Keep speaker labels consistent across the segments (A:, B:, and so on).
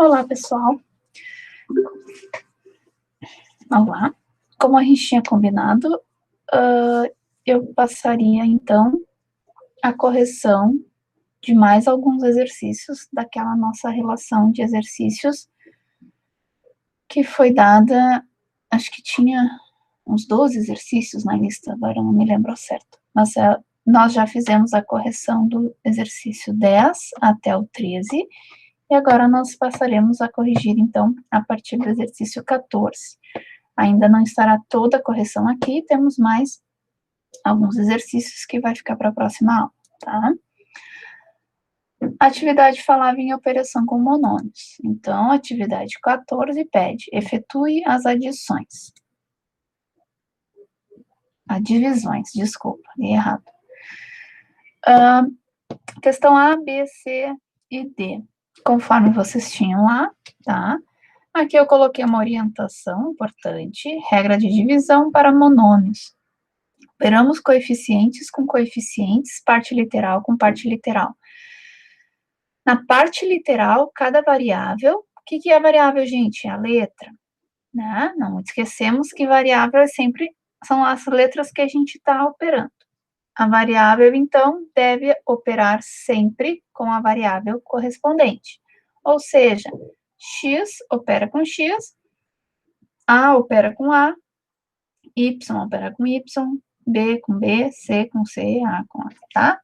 A: Olá, pessoal. Olá. Como a gente tinha combinado, eu passaria, então, a correção de mais alguns exercícios daquela nossa relação de exercícios que foi dada, acho que tinha uns 12 exercícios na lista, agora eu não me lembro ao certo, mas nós já fizemos a correção do exercício 10 até o 13, e agora nós passaremos a corrigir, então, a partir do exercício 14. Ainda não estará toda a correção aqui, temos mais alguns exercícios que vai ficar para a próxima aula, tá? Atividade falava em operação com monômios. Então, atividade 14 pede, efetue as adições. Divisões, desculpa, li errado. Questão A, B, C e D. Conforme vocês tinham lá, tá? Aqui eu coloquei uma orientação importante, regra de divisão para monômios. Operamos coeficientes com coeficientes, parte literal com parte literal. Na parte literal, cada variável, o que é a variável, gente? É a letra, né? Não esquecemos que variável sempre são as letras que a gente está operando. A variável, então, deve operar sempre com a variável correspondente. Ou seja, x opera com x, a opera com a, y opera com y, B com B, C com C, A com A, tá?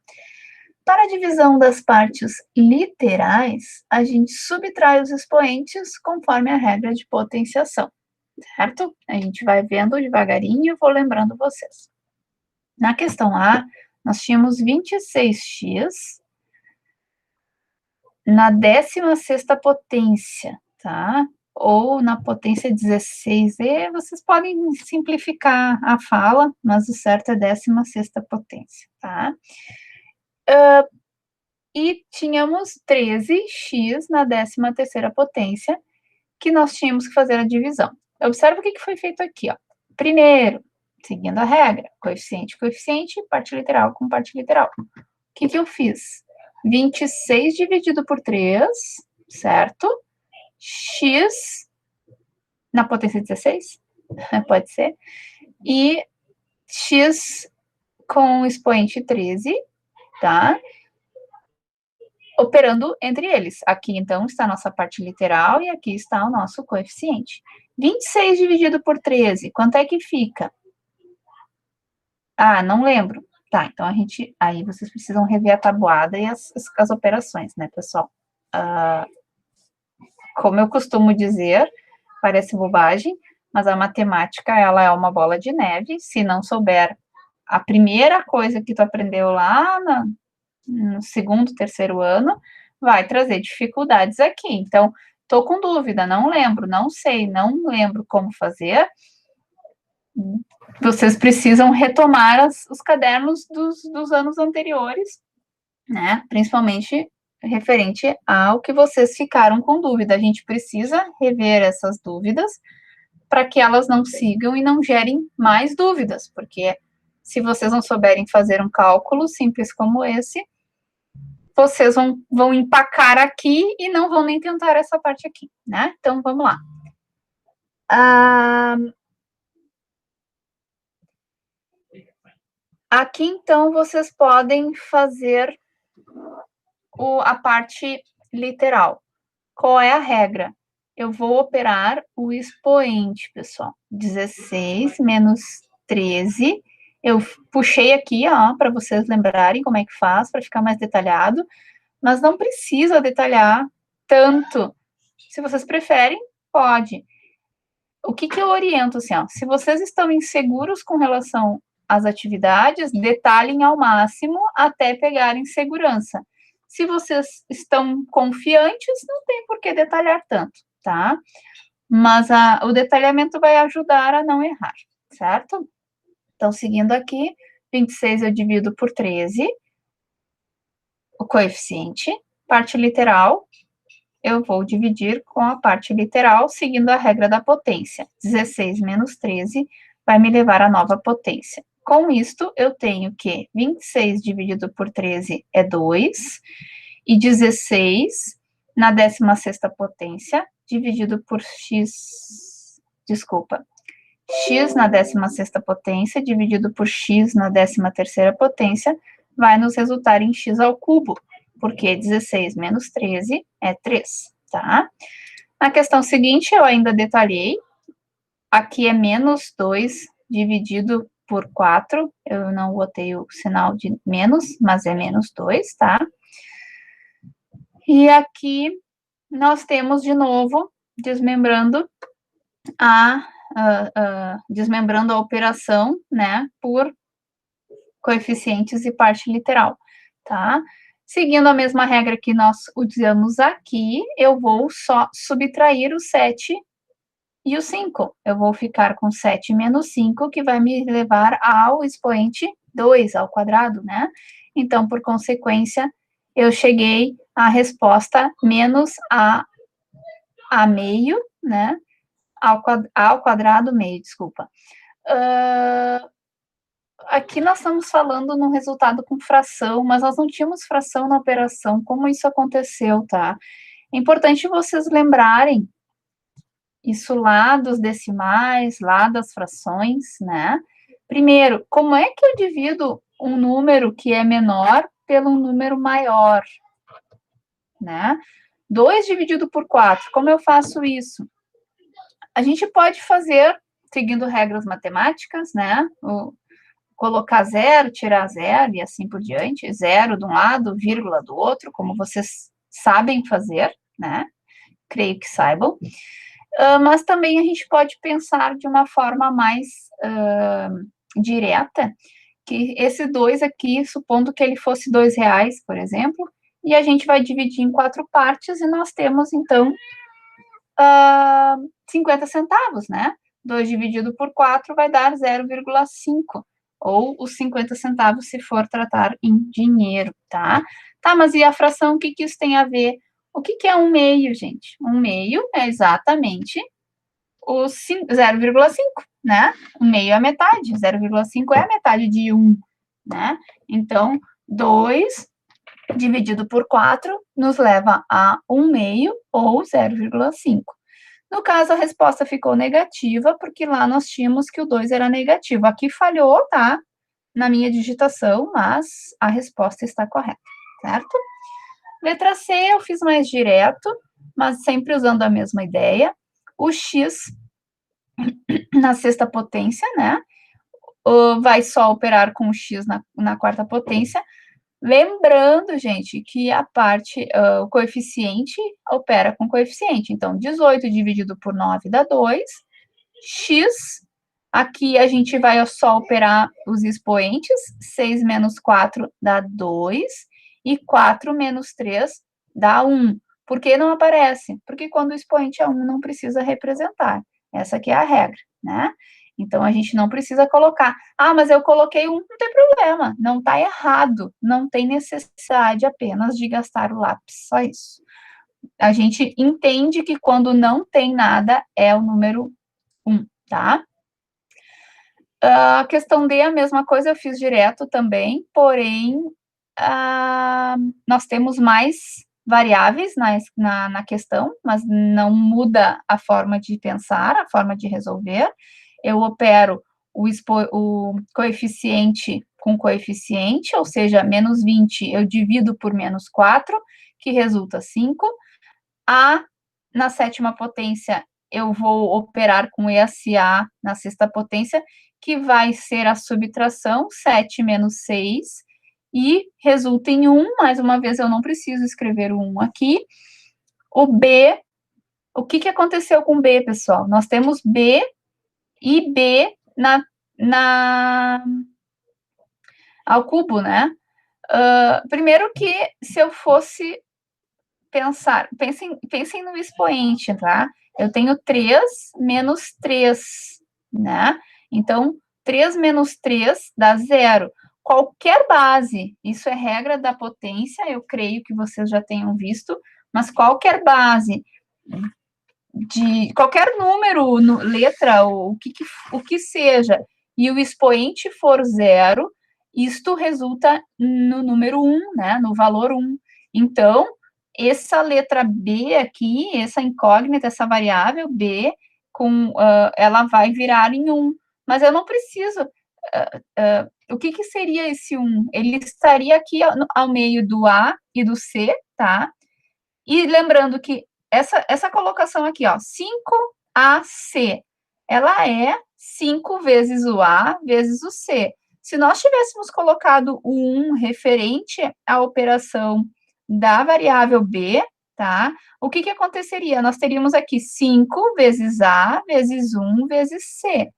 A: Para a divisão das partes literais, a gente subtrai os expoentes conforme a regra de potenciação, certo? A gente vai vendo devagarinho e vou lembrando vocês. Na questão A, nós tínhamos 26x na 16ª potência, tá? Ou na potência 16, e vocês podem simplificar a fala, mas o certo é 16ª potência, tá? E tínhamos 13x na 13ª potência, que nós tínhamos que fazer a divisão. Observa o que foi feito aqui, ó. Primeiro, seguindo a regra, coeficiente, coeficiente, parte literal com parte literal. O que eu fiz? 26 dividido por 3, certo? X na potência 16, pode ser, e x com o expoente 13, tá? Operando entre eles. Aqui, então, está a nossa parte literal e aqui está o nosso coeficiente. 26 dividido por 13, quanto é que fica? Ah, não lembro. Tá, então aí vocês precisam rever a tabuada e as operações, né, pessoal? Como eu costumo dizer, parece bobagem, mas a matemática, ela é uma bola de neve. Se não souber a primeira coisa que tu aprendeu lá no segundo, terceiro ano, vai trazer dificuldades aqui. Então, tô com dúvida, não lembro, não sei, não lembro como fazer. Vocês precisam retomar os cadernos dos anos anteriores, né? Principalmente referente ao que vocês ficaram com dúvida. A gente precisa rever essas dúvidas para que elas não sigam e não gerem mais dúvidas, porque se vocês não souberem fazer um cálculo simples como esse, vocês vão empacar aqui e não vão nem tentar essa parte aqui, né? Então, vamos lá. Aqui, então, vocês podem fazer a parte literal. Qual é a regra? Eu vou operar o expoente, pessoal. 16 menos 13. Eu puxei aqui, ó, para vocês lembrarem como é que faz, para ficar mais detalhado, mas não precisa detalhar tanto. Se vocês preferem, pode. O que eu oriento, assim, ó, se vocês estão inseguros com relação às atividades, detalhem ao máximo até pegarem segurança. Se vocês estão confiantes, não tem por que detalhar tanto, tá? Mas o detalhamento vai ajudar a não errar, certo? Então, seguindo aqui, 26 eu divido por 13, o coeficiente, parte literal, eu vou dividir com a parte literal, seguindo a regra da potência. 16 menos 13 vai me levar à nova potência. Com isto, eu tenho que 26 dividido por 13 é 2, e 16 na 16ª potência, dividido por x, x na 16ª potência, dividido por x na 13ª potência, vai nos resultar em x ao cubo, porque 16 menos 13 é 3, tá? Na questão seguinte, eu ainda detalhei, aqui é menos 2 dividido por 4, eu não botei o sinal de menos, mas é menos 2, tá? E aqui nós temos, de novo, desmembrando a operação, né, por coeficientes e parte literal, tá? Seguindo a mesma regra que nós usamos aqui, eu vou só subtrair o 7 e o 5. Eu vou ficar com 7 menos 5, que vai me levar ao expoente 2, ao quadrado, né? Então, por consequência, eu cheguei à resposta menos a meio, né? Ao quadrado meio, desculpa. Aqui nós estamos falando no resultado com fração, mas nós não tínhamos fração na operação. Como isso aconteceu, tá? É importante vocês lembrarem isso lá dos decimais, lá das frações, né? Primeiro, como é que eu divido um número que é menor pelo número maior, né? 2 dividido por 4, como eu faço isso? A gente pode fazer, seguindo regras matemáticas, né? Colocar 0, tirar 0 e assim por diante, 0 de um lado, vírgula do outro, como vocês sabem fazer, né? Creio que saibam. Mas também a gente pode pensar de uma forma mais direta, que esse 2 aqui, supondo que ele fosse R$2, por exemplo, e a gente vai dividir em 4 partes e nós temos, então, 50 centavos, né? 2 dividido por 4 vai dar 0,5, ou os 50 centavos se for tratar em dinheiro, tá? Tá, mas e a fração, o que que isso tem a ver? O que que é 1/2, gente? 1/2 é exatamente o 0,5, né? 1/2 é a metade, 0,5 é a metade de 1, né? Então, 2 dividido por 4 nos leva a 1/2 ou 0,5. No caso, a resposta ficou negativa, porque lá nós tínhamos que o 2 era negativo. Aqui falhou, tá? Na minha digitação, mas a resposta está correta, certo? Letra C, eu fiz mais direto, mas sempre usando a mesma ideia. O x na 6ª potência, né? Vai só operar com o x na 4ª potência. Lembrando, gente, que a parte, o coeficiente opera com coeficiente. Então, 18 dividido por 9 dá 2. X, aqui a gente vai só operar os expoentes. 6 menos 4 dá 2. E 4 menos 3 dá 1. Por que não aparece? Porque quando o expoente é 1, não precisa representar. Essa aqui é a regra, né? Então, a gente não precisa colocar. Ah, mas eu coloquei 1, não tem problema. Não está errado. Não tem necessidade apenas de gastar o lápis. Só isso. A gente entende que quando não tem nada, é o número 1, tá? A questão D, a mesma coisa, eu fiz direto também, porém, nós temos mais variáveis na questão, mas não muda a forma de pensar, a forma de resolver. Eu opero o coeficiente com coeficiente, ou seja, menos 20 eu divido por menos 4, que resulta 5. Na 7ª potência, eu vou operar com ESA na 6ª potência, que vai ser a subtração, 7 menos 6, e resulta em 1, mais uma vez eu não preciso escrever o 1 aqui. O B, o que que aconteceu com B, pessoal? Nós temos B e B ao cubo, né? Primeiro que, se eu fosse pensar, pensem no expoente, tá? Eu tenho 3 menos 3, né? Então, 3 menos 3 dá 0. Qualquer base, isso é regra da potência, eu creio que vocês já tenham visto, mas qualquer base de qualquer número, letra, ou o que seja, e o expoente for 0, isto resulta no número 1, né? No valor 1. Então, essa letra B aqui, essa incógnita, essa variável B, ela vai virar em 1, mas eu não preciso. O que seria esse 1? Ele estaria aqui ao meio do A e do C, tá? E lembrando que essa colocação aqui, ó, 5AC, ela é 5 vezes o A vezes o C. Se nós tivéssemos colocado o 1 referente à operação da variável B, tá? O que aconteceria? Nós teríamos aqui 5 vezes A vezes 1 vezes C.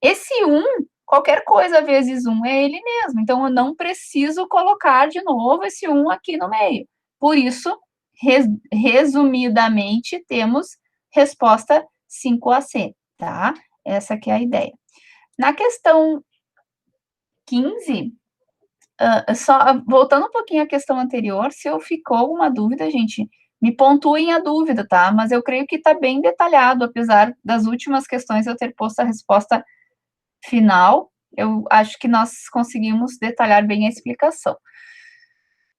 A: Esse 1, qualquer coisa vezes 1 é ele mesmo. Então, eu não preciso colocar de novo esse 1 aqui no meio. Por isso, resumidamente, temos resposta 5AC, tá? Essa que é a ideia. Na questão 15, só voltando um pouquinho à questão anterior, se eu ficou alguma dúvida, gente, me pontuem a dúvida, tá? Mas eu creio que está bem detalhado, apesar das últimas questões eu ter posto a resposta final, eu acho que nós conseguimos detalhar bem a explicação.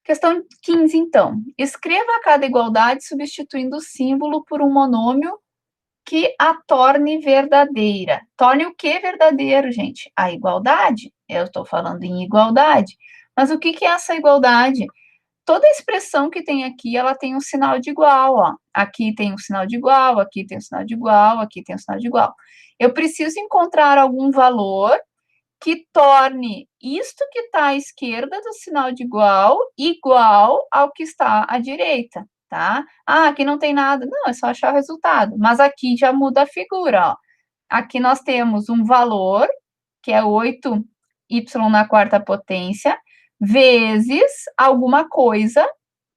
A: Questão 15, então. Escreva cada igualdade substituindo o símbolo por um monômio que a torne verdadeira. Torne o que verdadeiro, gente? A igualdade. Eu estou falando em igualdade. Mas o que é essa igualdade? Toda expressão que tem aqui, ela tem um sinal de igual, ó. Aqui tem um sinal de igual, aqui tem um sinal de igual, aqui tem um sinal de igual. Eu preciso encontrar algum valor que torne isto que está à esquerda do sinal de igual, igual ao que está à direita, tá? Ah, aqui não tem nada. Não, é só achar o resultado. Mas aqui já muda a figura, ó. Aqui nós temos um valor, que é 8y na quarta potência, vezes alguma coisa,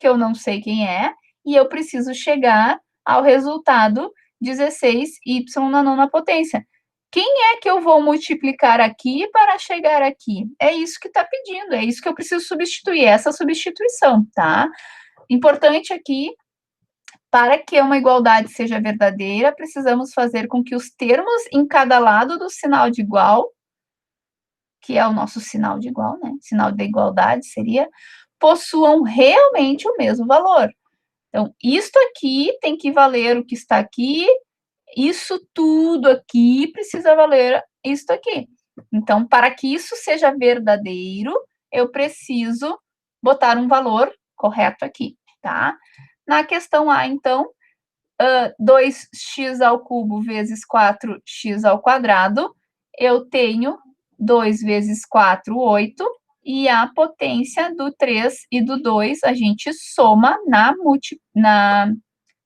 A: que eu não sei quem é, e eu preciso chegar ao resultado 16y na nona potência. Quem é que eu vou multiplicar aqui para chegar aqui? É isso que está pedindo, é isso que eu preciso substituir, essa substituição, tá? Importante aqui, para que uma igualdade seja verdadeira, precisamos fazer com que os termos em cada lado do sinal de igual, que é o nosso sinal de igual, né? Sinal de igualdade seria, possuam realmente o mesmo valor. Então, isto aqui tem que valer o que está aqui, isso tudo aqui precisa valer isso aqui. Então, para que isso seja verdadeiro, eu preciso botar um valor correto aqui, tá? Na questão A, então, 2x ao cubo vezes 4x ao quadrado, eu tenho 2 vezes 4, 8, e a potência do 3 e do 2 a gente soma na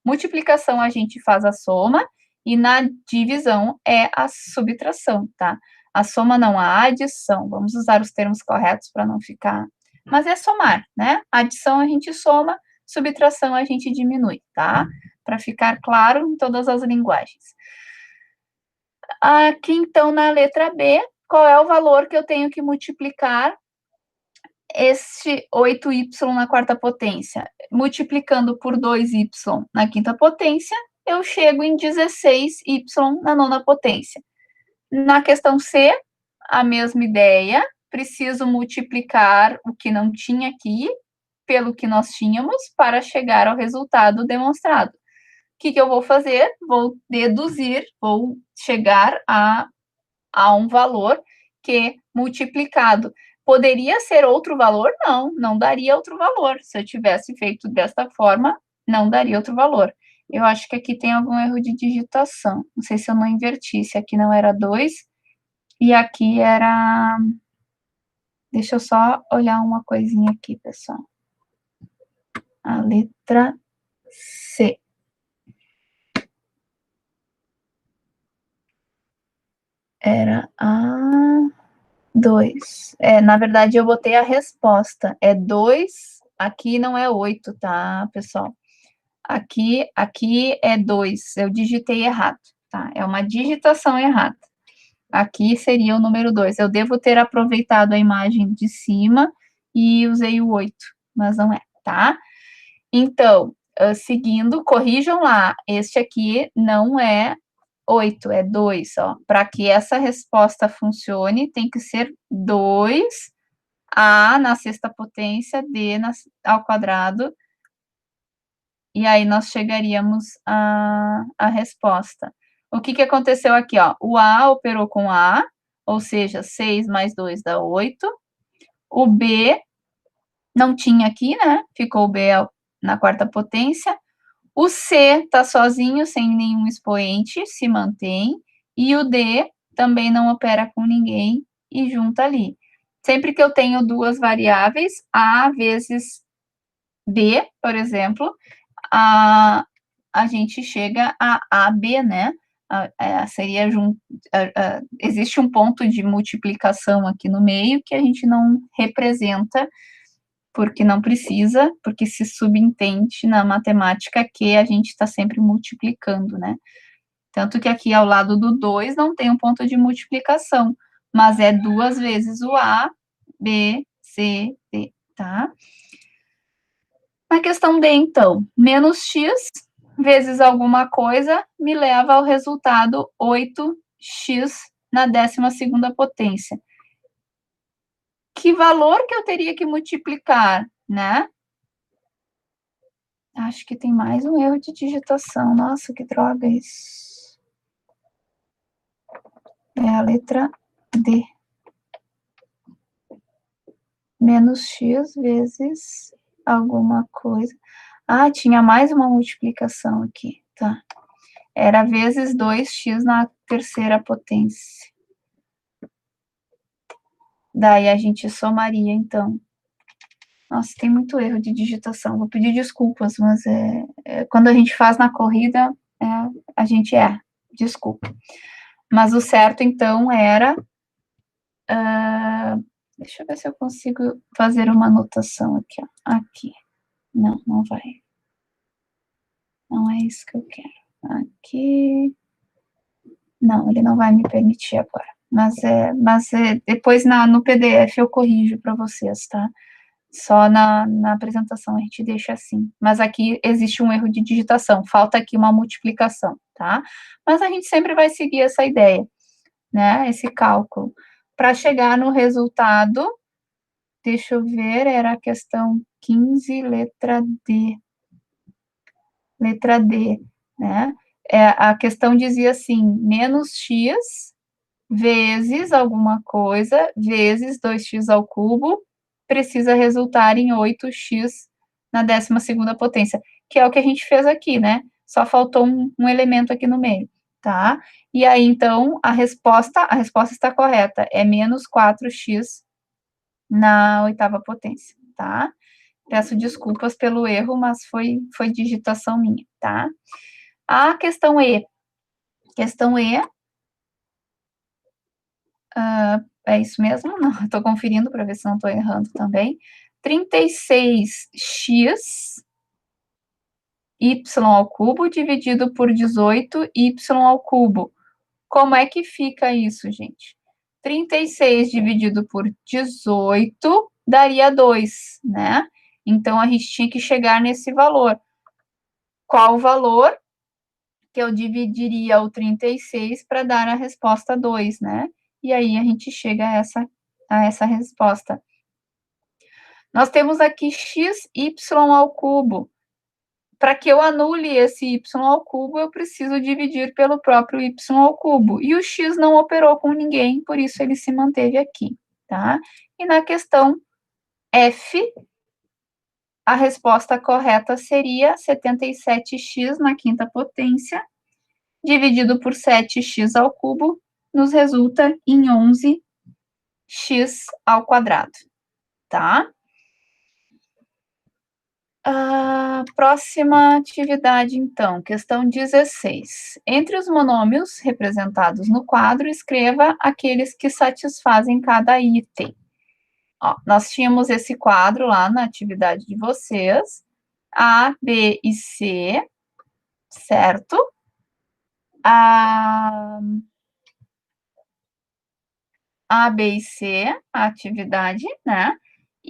A: multiplicação, a gente faz a soma, e na divisão é a subtração, tá? A soma não, a adição. Vamos usar os termos corretos para não ficar... Mas é somar, né? Adição a gente soma, subtração a gente diminui, tá? Para ficar claro em todas as linguagens. Aqui, então, na letra B, qual é o valor que eu tenho que multiplicar este 8y na quarta potência? Multiplicando por 2y na quinta potência, eu chego em 16y na nona potência. Na questão C, a mesma ideia, preciso multiplicar o que não tinha aqui pelo que nós tínhamos para chegar ao resultado demonstrado. O que eu vou fazer? Vou deduzir, vou chegar a um valor que, multiplicado, poderia ser outro valor? Não, não daria outro valor. Se eu tivesse feito desta forma, não daria outro valor. Eu acho que aqui tem algum erro de digitação. Não sei se eu não inverti, se aqui não era 2 e aqui era... Deixa eu só olhar uma coisinha aqui, pessoal. A letra C. Era a 2. Na verdade, eu botei a resposta. É 2, aqui não é 8, tá, pessoal? Aqui é 2. Eu digitei errado, tá? É uma digitação errada. Aqui seria o número 2. Eu devo ter aproveitado a imagem de cima e usei o 8, mas não é, tá? Então, seguindo, corrijam lá. Este aqui não é 8, é 2, ó. Para que essa resposta funcione, tem que ser 2, A na sexta potência, D ao quadrado, E aí nós chegaríamos à resposta. O que aconteceu aqui, ó? O A operou com A, ou seja, 6 mais 2 dá 8. O B não tinha aqui, né? Ficou o B na quarta potência. O C está sozinho, sem nenhum expoente, se mantém. E o D também não opera com ninguém e junta ali. Sempre que eu tenho duas variáveis, A vezes B, por exemplo, a gente chega a AB, né? Seria existe um ponto de multiplicação aqui no meio que a gente não representa, porque não precisa, porque se subentende na matemática que a gente está sempre multiplicando, né? Tanto que aqui ao lado do 2 não tem um ponto de multiplicação, mas é 2 vezes o A, B, C, D, tá? Na questão D, então, menos x vezes alguma coisa me leva ao resultado 8x na 12ª potência. Que valor que eu teria que multiplicar, né? Acho que tem mais um erro de digitação. Nossa, que droga isso. É a letra D. Menos x vezes alguma coisa. Ah, tinha mais uma multiplicação aqui, tá. Era vezes 2x na 3ª potência. Daí a gente somaria, então. Nossa, tem muito erro de digitação. Vou pedir desculpas, mas quando a gente faz na corrida, a gente erra. Desculpa. Mas o certo, então, era... deixa eu ver se eu consigo fazer uma anotação aqui, ó. Aqui. Não, não vai. Não é isso que eu quero. Aqui. Não, ele não vai me permitir agora. Mas depois no PDF eu corrijo para vocês, tá? Só na apresentação a gente deixa assim. Mas aqui existe um erro de digitação, falta aqui uma multiplicação, tá? Mas a gente sempre vai seguir essa ideia, né? Esse cálculo. Para chegar no resultado, deixa eu ver, era a questão 15, letra D. Letra D, né? A questão dizia assim, menos x vezes alguma coisa, vezes 2x ao cubo, precisa resultar em 8x na 12ª potência, que é o que a gente fez aqui, né? Só faltou um elemento aqui no meio, tá? E aí, então, a resposta está correta, é menos 4x na 8ª potência, tá? Peço desculpas pelo erro, mas foi digitação minha, tá? A questão E. Questão E, é isso mesmo? Não, estou conferindo para ver se não estou errando também. 36x y ao cubo dividido por 18y ao cubo. Como é que fica isso, gente? 36 dividido por 18 daria 2, né? Então, a gente tinha que chegar nesse valor. Qual o valor que eu dividiria o 36 para dar a resposta 2, né? E aí a gente chega a essa resposta. Nós temos aqui xy ao cubo. Para que eu anule esse y ao cubo, eu preciso dividir pelo próprio y ao cubo. E o x não operou com ninguém, por isso ele se manteve aqui, tá? E na questão F, a resposta correta seria 77x na 5ª potência, dividido por 7x ao cubo, nos resulta em 11x ao quadrado, tá? Próxima atividade, então, questão 16. Entre os monômios representados no quadro, escreva aqueles que satisfazem cada item. Ó, nós tínhamos esse quadro lá na atividade de vocês, A, B e C, certo? A, B e C, a atividade, né?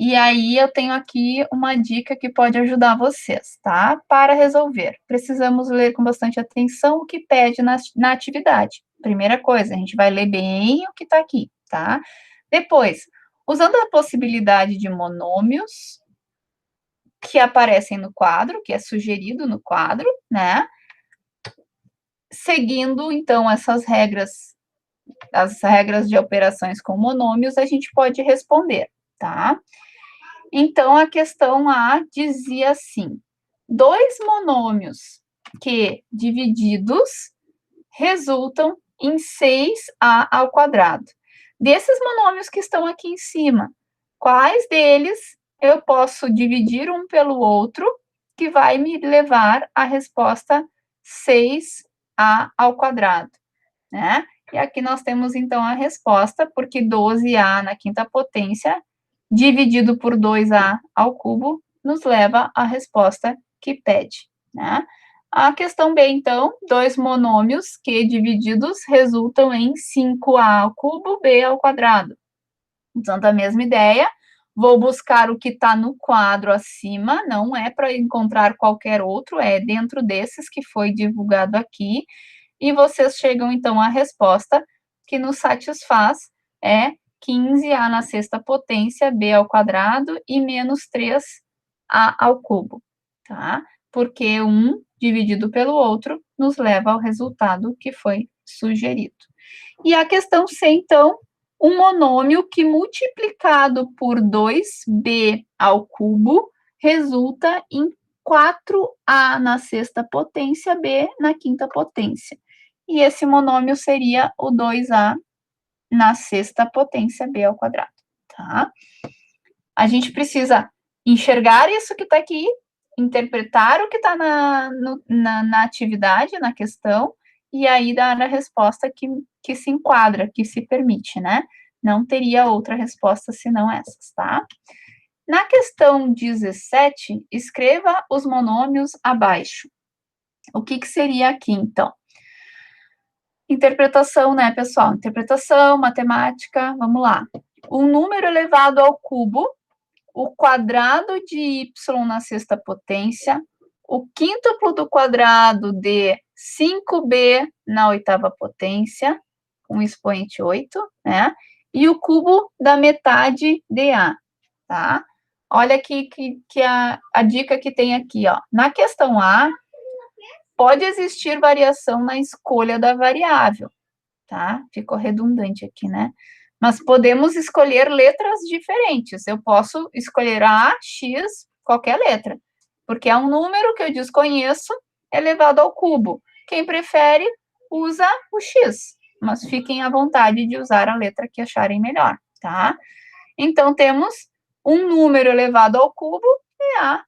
A: E aí eu tenho aqui uma dica que pode ajudar vocês, tá? Para resolver, precisamos ler com bastante atenção o que pede na atividade. Primeira coisa, a gente vai ler bem o que está aqui, tá? Depois, usando a possibilidade de monômios, que aparecem no quadro, que é sugerido no quadro, né? Seguindo, então, essas regras, as regras de operações com monômios, a gente pode responder, tá? Então, a questão A dizia assim: dois monômios que, divididos, resultam em 6a ao quadrado. Desses monômios que estão aqui em cima, quais deles eu posso dividir um pelo outro, que vai me levar à resposta 6a ao quadrado, né? E aqui nós temos, então, a resposta, porque 12a na quinta potência, dividido por 2a ao cubo, nos leva à resposta que pede, né? A questão B, então, dois monômios que, divididos, resultam em 5a ao cubo, b ao quadrado. Então, da mesma ideia, vou buscar o que está no quadro acima, não é para encontrar qualquer outro, é dentro desses que foi divulgado aqui, e vocês chegam, então, à resposta que nos satisfaz, é 15a na sexta potência, b ao quadrado, e menos 3a ao cubo, tá? Porque um dividido pelo outro nos leva ao resultado que foi sugerido. E a questão C, então, um monômio que multiplicado por 2b ao cubo resulta em 4a na sexta potência, b na quinta potência. E esse monômio seria o 2a na sexta potência, b ao quadrado, tá? A gente precisa enxergar isso que está aqui, interpretar o que está na atividade, na questão, e aí dar a resposta que se enquadra, que se permite, né? Não teria outra resposta senão essas, tá? Na questão 17, escreva os monômios abaixo. O que seria aqui, então? Interpretação, né, pessoal? Interpretação, matemática, vamos lá. Um número elevado ao cubo, o quadrado de y na sexta potência, o quíntuplo do quadrado de 5b na oitava potência, com expoente 8, né? E o cubo da metade de a, tá? Olha aqui que a dica que tem aqui, ó. Na questão A, pode existir variação na escolha da variável, tá? Ficou redundante aqui, né? Mas podemos escolher letras diferentes. Eu posso escolher A, X, qualquer letra, porque é um número que eu desconheço elevado ao cubo. Quem prefere, usa o X, mas fiquem à vontade de usar a letra que acharem melhor, tá? Então, temos um número elevado ao cubo e A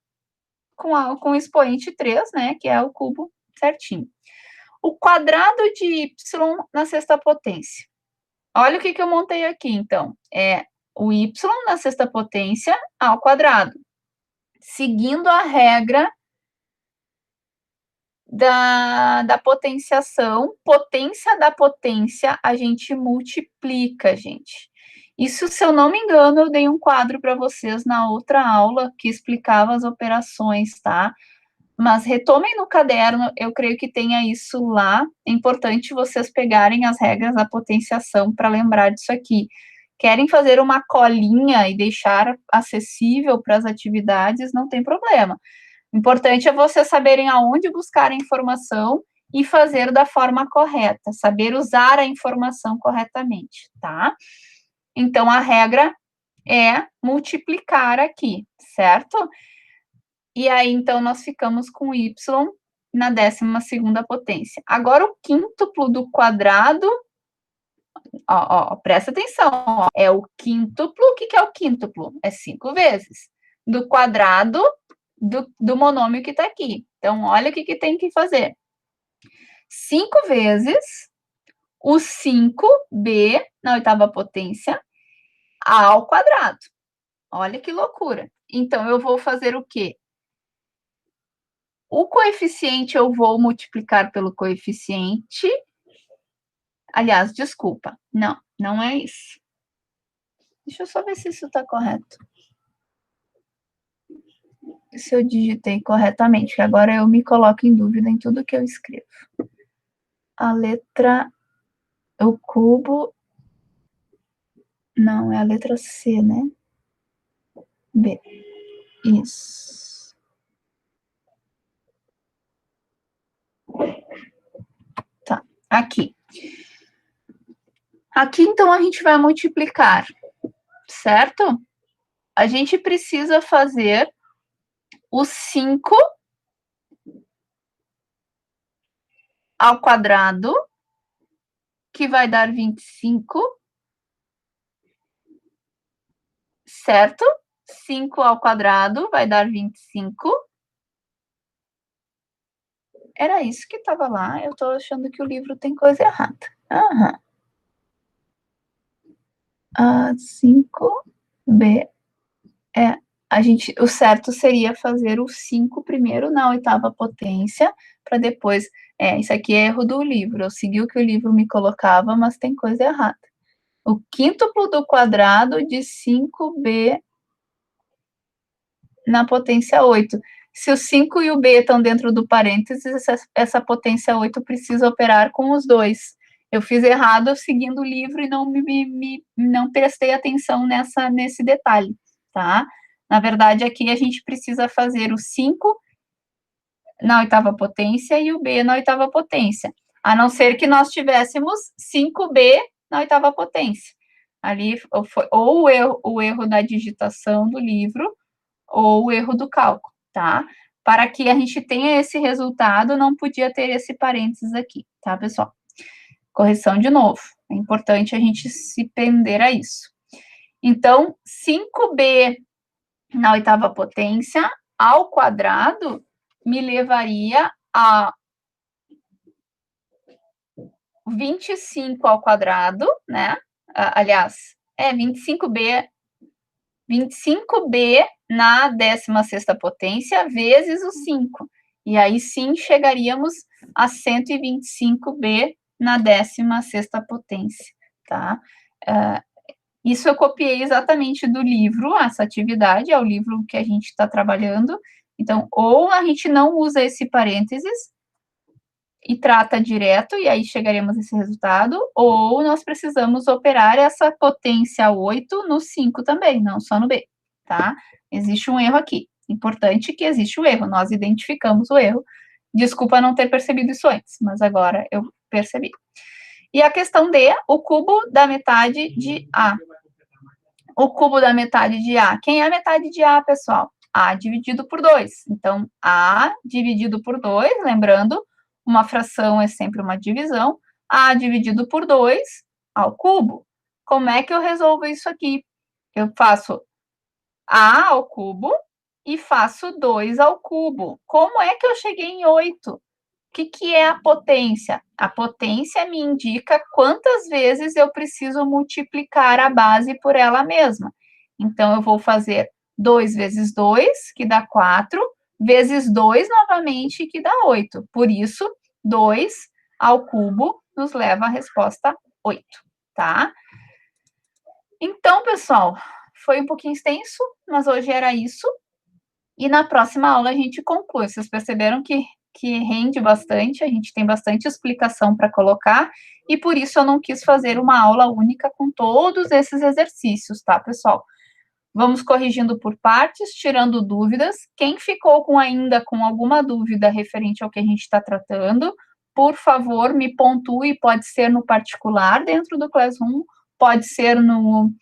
A: com expoente 3, né, que é o cubo certinho. O quadrado de y na sexta potência. Olha o que eu montei aqui, então. É o y na sexta potência ao quadrado. Seguindo a regra da potenciação, potência da potência, a gente multiplica, gente. Isso, se eu não me engano, eu dei um quadro para vocês na outra aula que explicava as operações, tá? Mas retomem no caderno, eu creio que tenha isso lá. É importante vocês pegarem as regras da potenciação para lembrar disso aqui. Querem fazer uma colinha e deixar acessível para as atividades, não tem problema. O importante é vocês saberem aonde buscar a informação e fazer da forma correta, saber usar a informação corretamente, tá? Então, a regra é multiplicar aqui, certo? E aí, então, nós ficamos com y na 12ª potência. Agora, o quíntuplo do quadrado, presta atenção, ó, é o quíntuplo, o que é o quíntuplo? É 5 vezes, do quadrado do monômio que está aqui. Então, olha o que tem que fazer. 5 vezes o 5b na oitava potência ao quadrado. Olha que loucura. Então, eu vou fazer o quê? O coeficiente eu vou multiplicar pelo coeficiente. Aliás, desculpa. Não é isso. Deixa eu só ver se isso está correto. Se eu digitei corretamente, que agora eu me coloco em dúvida em tudo que eu escrevo. A letra... O cubo... Não, é a letra C, né? B. Isso. Aqui. Aqui, então, a gente vai multiplicar, certo? A gente precisa fazer o 5 ao quadrado, que vai dar 25, certo? 5 ao quadrado vai dar 25. Era isso que estava lá, eu estou achando que o livro tem coisa errada. Aham. 5B. O certo seria fazer o 5 primeiro na oitava potência, para depois... isso aqui é erro do livro, eu segui o que o livro me colocava, mas tem coisa errada. O quíntuplo do quadrado de 5B na potência 8. Se o 5 e o B estão dentro do parênteses, essa potência 8 precisa operar com os dois. Eu fiz errado seguindo o livro e não prestei atenção nesse detalhe, tá? Na verdade, aqui a gente precisa fazer o 5 na oitava potência e o B na oitava potência, a não ser que nós tivéssemos 5B na oitava potência. Ali, ou o erro da digitação do livro, ou o erro do cálculo, tá? Para que a gente tenha esse resultado, não podia ter esse parênteses aqui, tá, pessoal? Correção de novo. É importante a gente se prender a isso. Então, 5B na oitava potência ao quadrado me levaria a 25 ao quadrado, né? Aliás, 25B na 16ª potência vezes o 5. E aí sim chegaríamos a 125B na 16ª potência, tá? Isso eu copiei exatamente do livro, essa atividade, é o livro que a gente está trabalhando. Então, ou a gente não usa esse parênteses e trata direto, e aí chegaremos a esse resultado, ou nós precisamos operar essa potência 8 no 5 também, não só no B, tá? Existe um erro aqui. Importante que existe o erro, nós identificamos o erro. Desculpa não ter percebido isso antes, mas agora eu percebi. E a questão D, o cubo da metade de A. O cubo da metade de A. Quem é a metade de A, pessoal? A dividido por 2. Então, A dividido por 2, lembrando, uma fração é sempre uma divisão. A dividido por 2 ao cubo. Como é que eu resolvo isso aqui? Eu faço A ao cubo e faço 2 ao cubo. Como é que eu cheguei em 8? O que é a potência? A potência me indica quantas vezes eu preciso multiplicar a base por ela mesma. Então, eu vou fazer 2 vezes 2, que dá 4, vezes 2 novamente, que dá 8. Por isso, 2 ao cubo nos leva à resposta 8, tá? Então, pessoal, foi um pouquinho extenso, mas hoje era isso. E na próxima aula a gente conclui. Vocês perceberam que rende bastante, a gente tem bastante explicação para colocar, e por isso eu não quis fazer uma aula única com todos esses exercícios, tá, pessoal? Vamos corrigindo por partes, tirando dúvidas. Quem ficou ainda com alguma dúvida referente ao que a gente está tratando, por favor, me pontue, pode ser no particular dentro do Classroom, pode ser no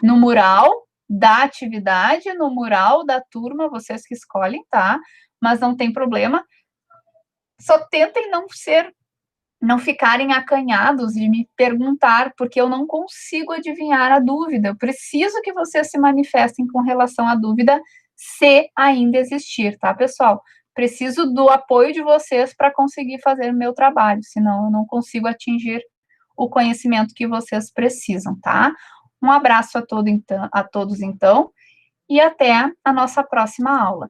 A: mural da atividade, no mural da turma, vocês que escolhem, tá? Mas não tem problema. Só tentem não ficarem acanhados de me perguntar, porque eu não consigo adivinhar a dúvida. Eu preciso que vocês se manifestem com relação à dúvida, se ainda existir, tá, pessoal? Preciso do apoio de vocês para conseguir fazer o meu trabalho, senão eu não consigo atingir o conhecimento que vocês precisam, tá? Um abraço a todos, então, e até a nossa próxima aula.